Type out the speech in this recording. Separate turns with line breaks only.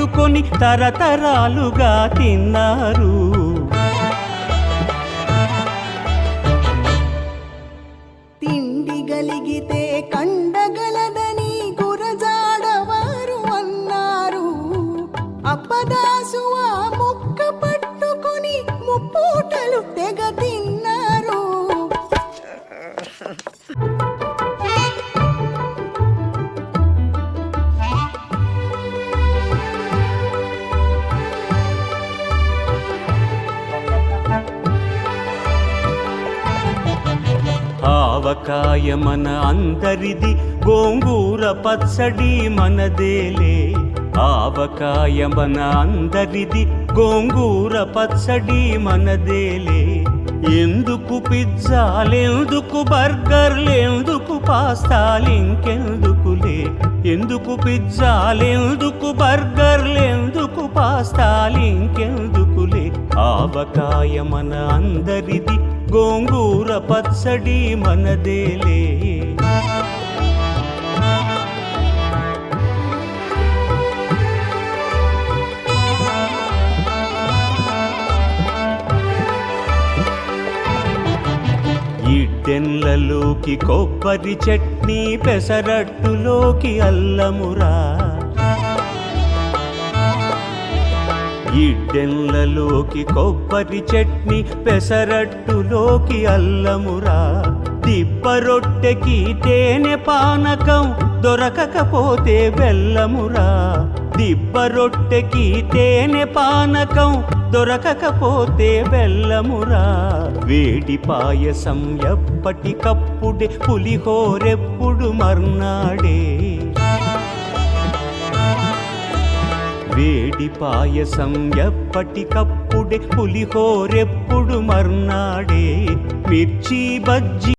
పెట్టుకొని తరతరాలుగా తిన్నారు.
తిండి గలిగితే కండగలదని గురజాడవారు అన్నారు. అప్పదాసు ఆ ముక్క పట్టుకొని ముప్పూటలు తెగ తిన్నారు.
ఆవకాయ మన అందరిది, గోంగూర పచ్చడి మనదేలే. ఆవకాయ మన అందరిది, గోంగూర పచ్చడి మనదేలే. ఎందుకు పిజ్జాలెందుకు బర్గర్లెందుకు పాస్తాలింకెందుకులే. ఎందుకు పిజ్జాలెందుకు బర్గర్లెందుకు పాస్తాలింకెందుకులే. ఆవకాయ మన అందరిది, గోంగూర పచ్చడి మనదేలే. ఇడ్డెన్లలోకి కొబ్బరి చట్నీ, పెసరట్టులోకి అల్లమురా. ఇడ్డెన్లలోకి కొబ్బరి చట్నీ, పెసరట్టులోకి అల్లమురా. దిబ్బ రొట్టెకి తేనె పానకం, దొరకకపోతే బెల్లమురా. దిబ్బ రొట్టెకి తేనె పానకం, దొరకకపోతే బెల్లమురా. వేడి పాయసం ఎప్పటికప్పుడే, పులిహోరెప్పుడు మర్నాడే. వేడి పాయసం ఎప్పటికప్పుడే, పులిహోరెప్పుడు మర్నాడే. మిర్చి బజ్జి